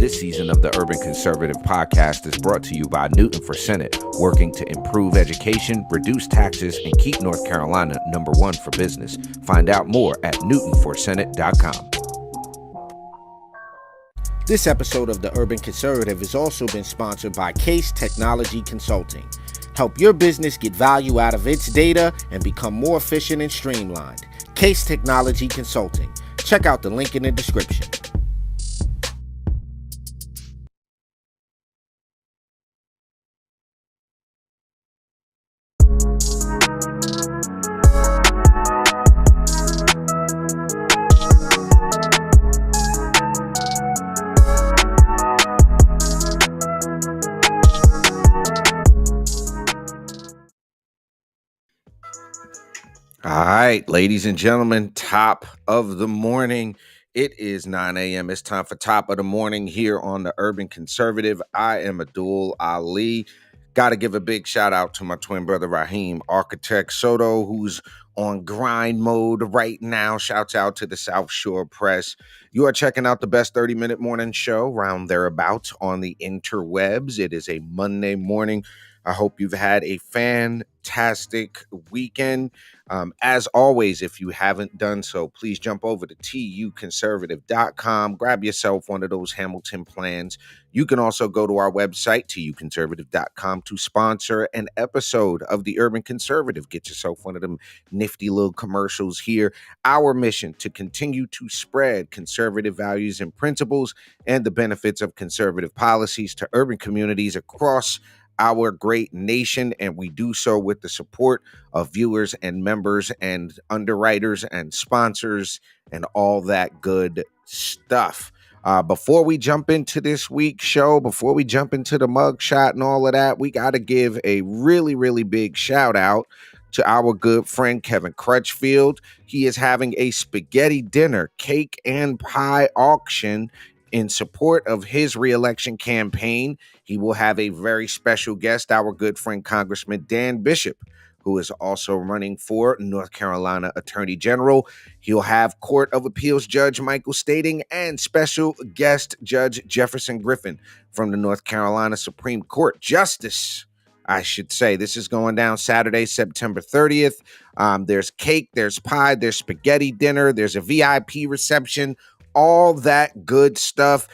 This season of the Urban Conservative podcast is brought to you by Newton for Senate, working to improve education, reduce taxes, and keep North Carolina #1 for business. Find out more at newtonforsenate.com. This episode of the Urban Conservative has also been sponsored by Case Technology Consulting. Help your business get value out of its data and become more efficient and streamlined. Case Technology Consulting. Check out the link in the description. All right, ladies and gentlemen, top of the morning. It is 9 a.m. It's time for top of the morning here on the Urban Conservative. I am Abdul Ali. Got to give a big shout out to my twin brother, Raheem, Architect Soto, who's on grind mode right now. Shouts out to the South Shore Press. You are checking out the best 30-minute morning show round thereabouts on the interwebs. It is a Monday morning. I hope you've had a fantastic weekend. As always, if you haven't done so, please jump over to TUCONSERVATIVE.com. Grab yourself one of those Hamilton plans. You can also go to our website, TUCONSERVATIVE.com, to sponsor an episode of the Urban Conservative. Get yourself one of them nifty little commercials here. Our mission to continue to spread conservative values and principles and the benefits of conservative policies to urban communities across our great nation, and we do so with the support of viewers and members and underwriters and sponsors and all that good stuff. Before we jump into this week's show, before we jump into the mugshot and all of that, we got to give a really, really big shout out to our good friend Kevin Crutchfield. He is having a spaghetti dinner, cake and pie auction in support of his reelection campaign. He will have a very special guest, our good friend Congressman Dan Bishop, who is also running for North Carolina Attorney General. He'll have Court of Appeals Judge Michael Stating and special guest Judge Jefferson Griffin from the North Carolina Supreme Court. Justice, I should say. This is going down Saturday, September 30th. There's cake, there's pie, there's spaghetti dinner, there's a VIP reception, all that good stuff.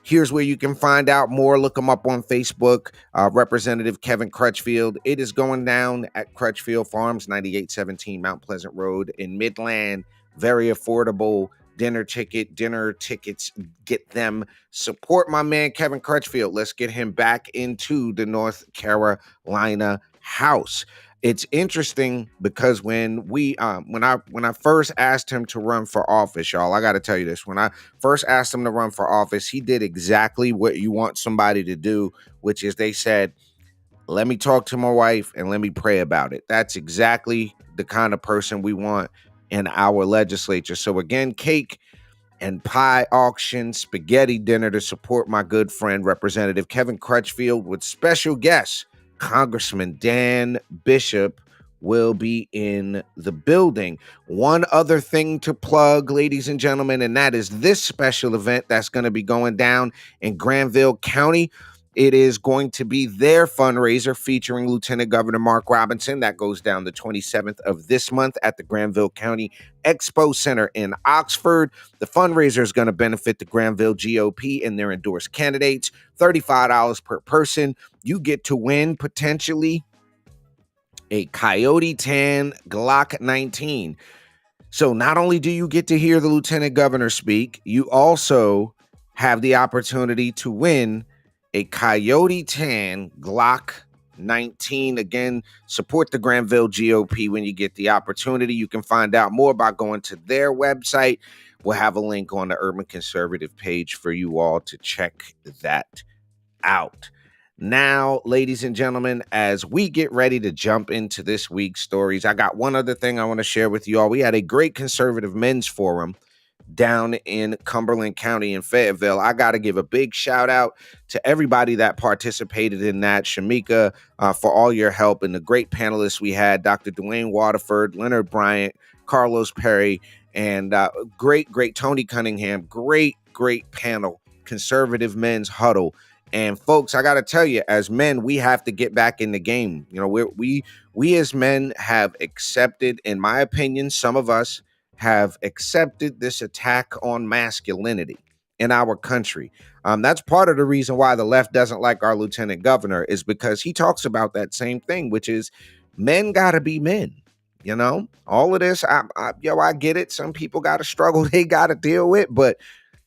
Here's where you can find out more. Look him up on Facebook, Representative Kevin Crutchfield. It is going down at Crutchfield Farms, 9817 Mount Pleasant Road in Midland. Very affordable dinner tickets. Get them. Support my man Kevin Crutchfield. Let's get him back into the North Carolina House. It's interesting because when I first asked him to run for office, y'all, I got to tell you this. When I first asked him to run for office, he did exactly what you want somebody to do, which is they said, let me talk to my wife and let me pray about it. That's exactly the kind of person we want in our legislature. So again, cake and pie auction, spaghetti dinner to support my good friend, Representative Kevin Crutchfield, with special guests. Congressman Dan Bishop will be in the building. One other thing to plug, ladies and gentlemen, and that is this special event that's going to be going down in Granville County. It is going to be their fundraiser featuring Lieutenant Governor Mark Robinson. That goes down the 27th of this month at the Granville County Expo Center in Oxford. The fundraiser is going to benefit the Granville GOP and their endorsed candidates. $35 per person. You get to win potentially a Coyote Tan Glock 19. So not only do you get to hear the Lieutenant Governor speak, you also have the opportunity to win a Coyote Tan Glock 19. Again, support the Granville GOP when you get the opportunity. You can find out more by going to their website. We'll have a link on the Urban Conservative page for you all to check that out. Now, ladies and gentlemen, as we get ready to jump into this week's stories, I got one other thing I want to share with you all. We had a great conservative men's forum down in Cumberland County in Fayetteville. I got to give a big shout out to everybody that participated in that. Shamika, for all your help, and the great panelists we had, Dr. Dwayne Waterford, Leonard Bryant, Carlos Perry, and great Tony Cunningham. Great panel conservative men's huddle. And folks, I got to tell you, as men, we have to get back in the game. You know, we as men have accepted, in my opinion, some of us have accepted this attack on masculinity in our country. That's part of the reason why the left doesn't like our lieutenant governor, is because he talks about that same thing, which is men got to be men. You know, all of this, I get it. Some people got to struggle, they got to deal with, but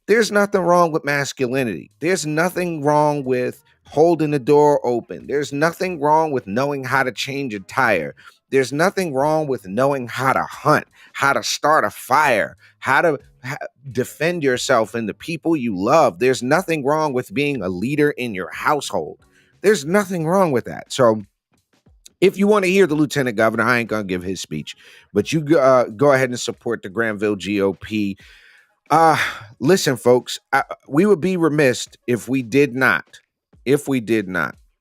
there's nothing wrong with masculinity. There's nothing wrong with holding the door open. There's nothing wrong with knowing how to change a tire. There's nothing wrong with knowing how to hunt, how to start a fire, how to defend yourself and the people you love. There's nothing wrong with being a leader in your household. There's nothing wrong with that. So if you want to hear the lieutenant governor, I ain't going to give his speech, but you go ahead and support the Granville GOP. Uh, Listen, folks, we would be remiss if we did not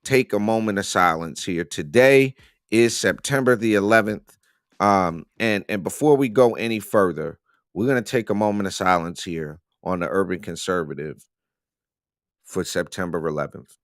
take a moment of silence here. Today is September the 11th. And before we go any further, we're going to take a moment of silence here on the Urban Conservative for September 11th.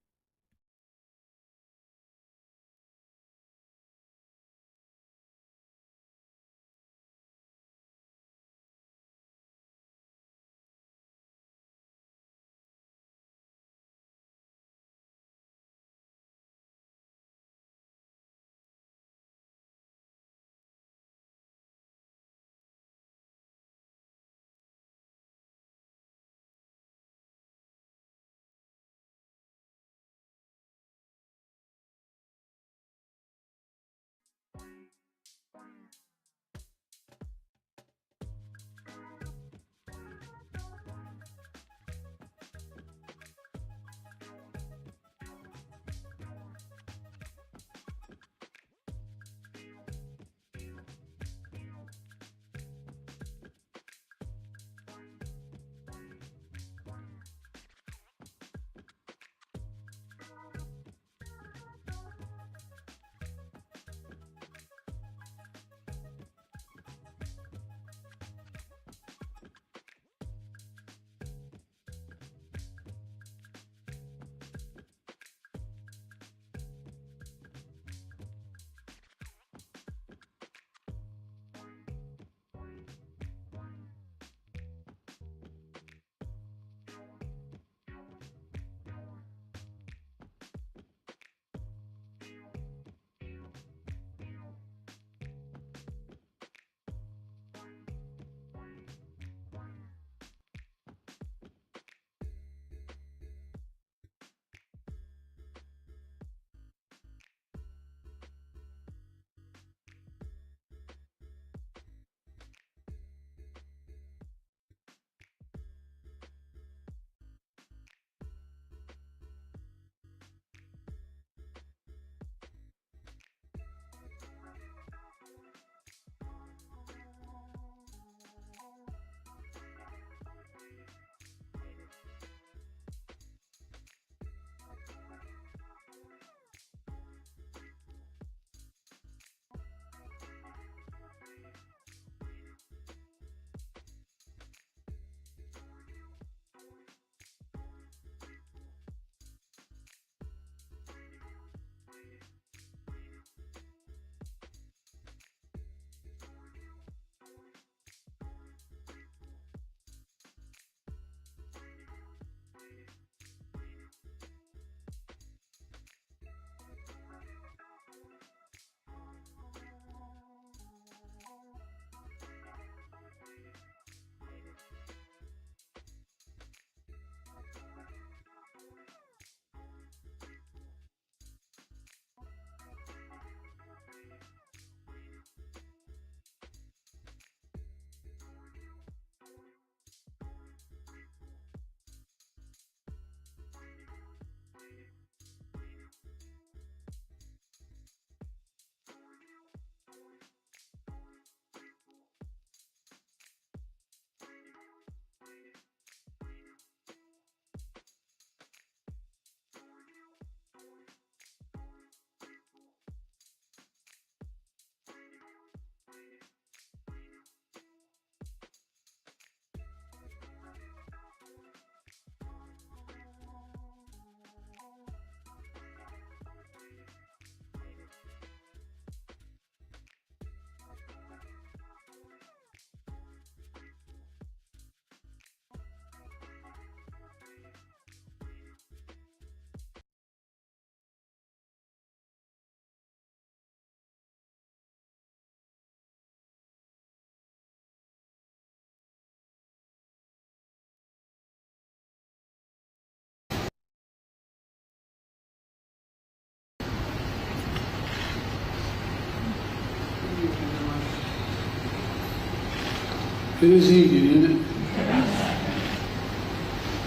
It is evening, isn't it?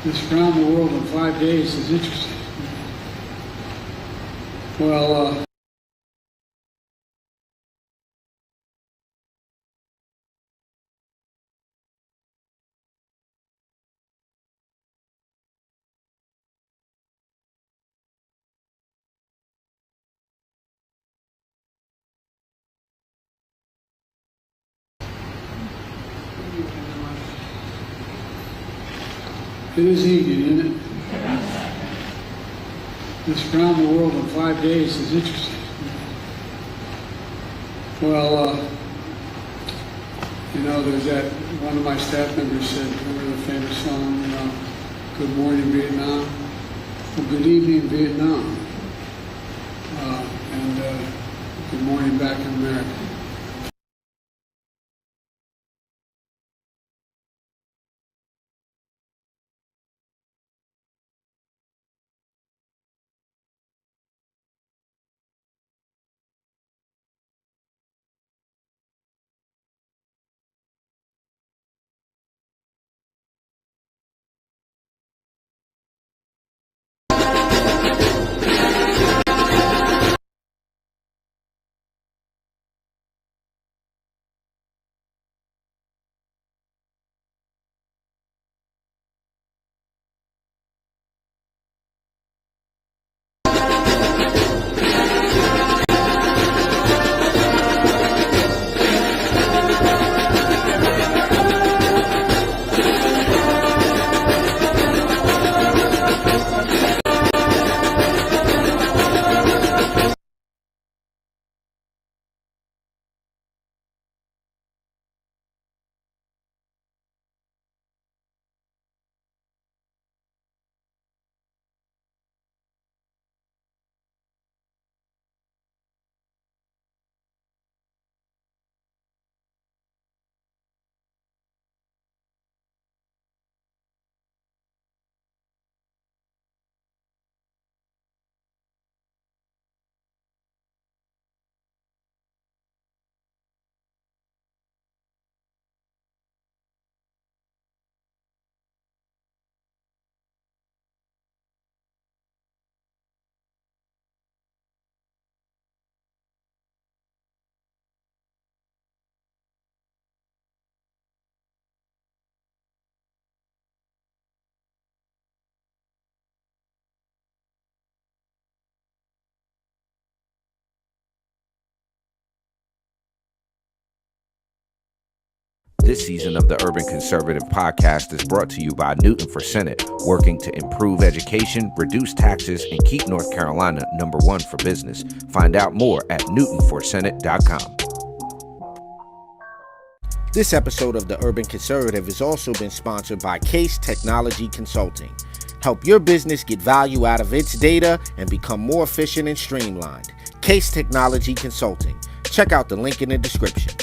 This around the world in 5 days is interesting. Well, it is evening, isn't it? This around the world in 5 days is interesting. Well, there's that, one of my staff members said, remember the famous song, Good Morning Vietnam? Well, good evening Vietnam. And good morning back in America. This season of the Urban Conservative podcast is brought to you by Newton for Senate, working to improve education, reduce taxes, and keep North Carolina #1 for business. Find out more at newtonforsenate.com. This episode of the Urban Conservative has also been sponsored by Case Technology Consulting. Help your business get value out of its data and become more efficient and streamlined. Case Technology Consulting. Check out the link in the description.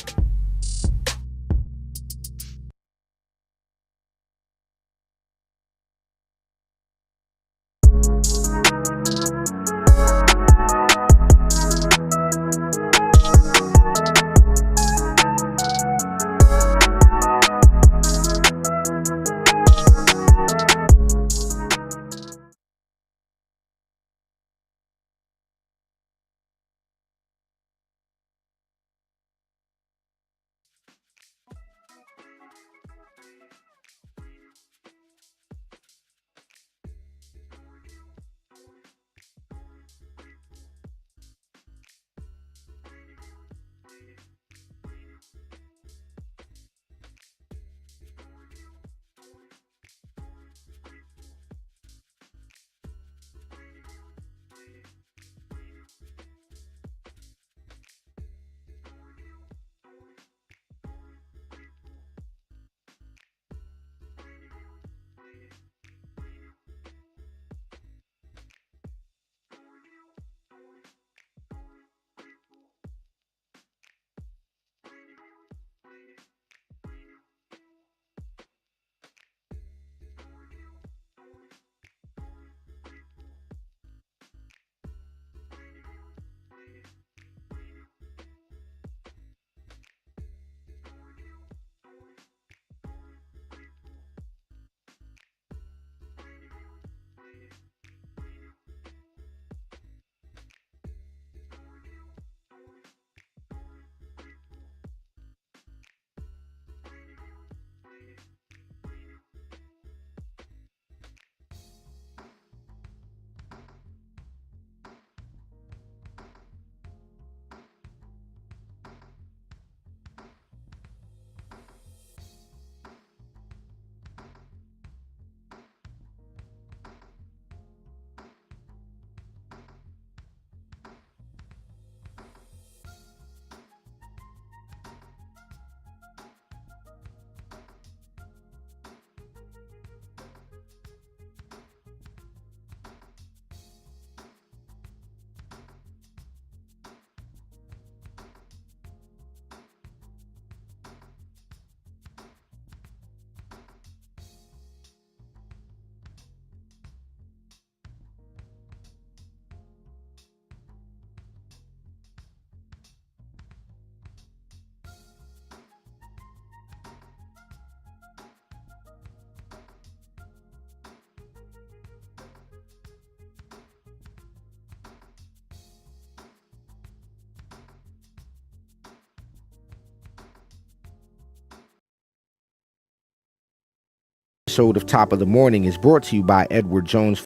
episode of Top of the Morning is brought to you by Edward Jones.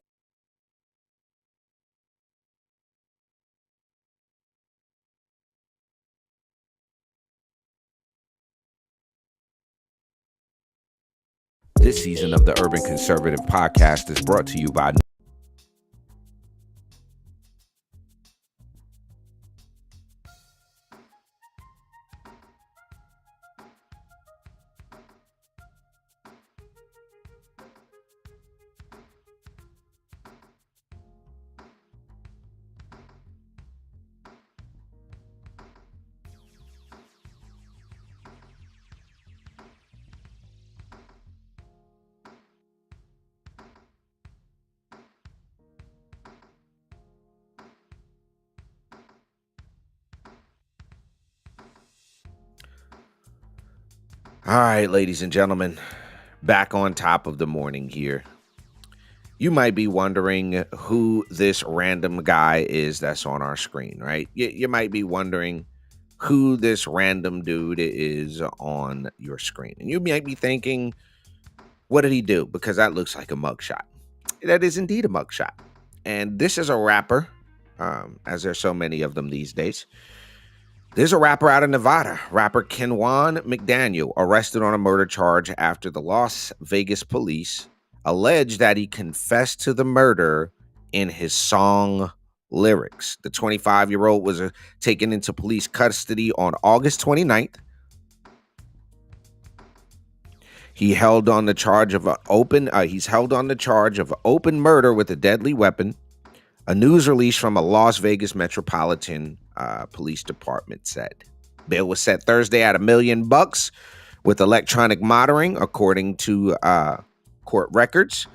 This season of the Urban Conservative Podcast is brought to you by All right, ladies and gentlemen, back on Top of the Morning here. You might be wondering who this random guy is that's on our screen, right? You might be wondering who this random dude is on your screen. And you might be thinking, what did he do? Because that looks like a mugshot. That is indeed a mugshot. And this is a rapper, as there's so many of them these days. There's a rapper out of Nevada, rapper Kenwan McDaniel, arrested on a murder charge after the Las Vegas police alleged that he confessed to the murder in his song lyrics. The 25-year-old was taken into police custody on August 29th. He's held on the charge of open murder with a deadly weapon. A news release from a Las Vegas Metropolitan Police Department said. Bail was set Thursday at $1 million with electronic monitoring, according to court records.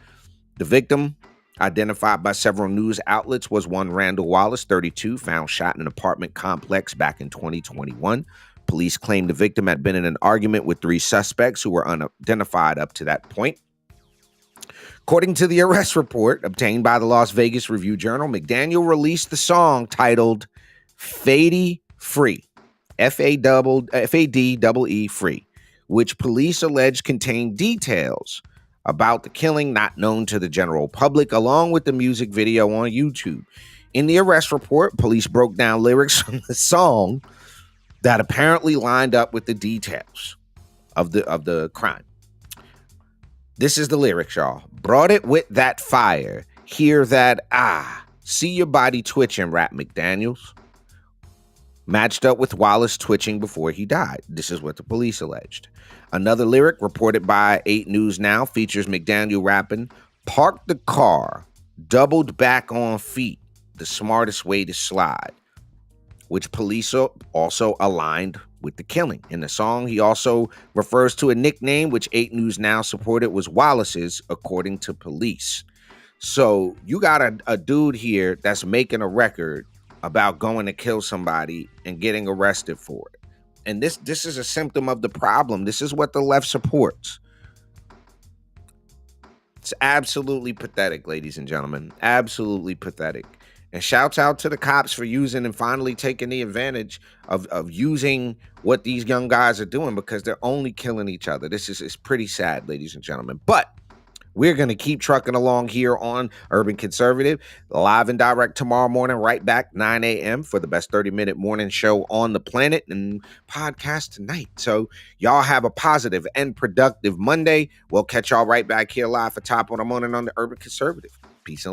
The victim, identified by several news outlets, was one Randall Wallace, 32, found shot in an apartment complex back in 2021. Police claimed the victim had been in an argument with 3 suspects who were unidentified up to that point. According to the arrest report obtained by the Las Vegas Review-Journal, McDaniel released the song titled Fady Free, F-A-D-E Free, which police allege contained details about the killing not known to the general public, along with the music video on YouTube. In the arrest report, police broke down lyrics from the song that apparently lined up with the details of the crime. This is the lyrics, y'all. Brought it with that fire. Hear that, see your body twitching, rap McDaniels. Matched up with Wallace twitching before he died. This is what the police alleged. Another lyric reported by 8 News Now features McDaniel rapping, parked the car, doubled back on feet, the smartest way to slide, which police also aligned with the killing. In the song, he also refers to a nickname which 8 News Now supported was Wallace's, according to police. So you got a dude here that's making a record about going to kill somebody and getting arrested for it. And this is a symptom of the problem. This is what the left supports. It's absolutely pathetic, ladies and gentlemen. Absolutely pathetic. And shouts out to the cops for using and finally taking the advantage of using what these young guys are doing, because they're only killing each other. This is pretty sad, ladies and gentlemen. But we're going to keep trucking along here on Urban Conservative, live and direct tomorrow morning, right back 9 a.m. for the best 30-minute morning show on the planet, and podcast tonight. So y'all have a positive and productive Monday. We'll catch y'all right back here live for Top of the Morning on the Urban Conservative. Peace and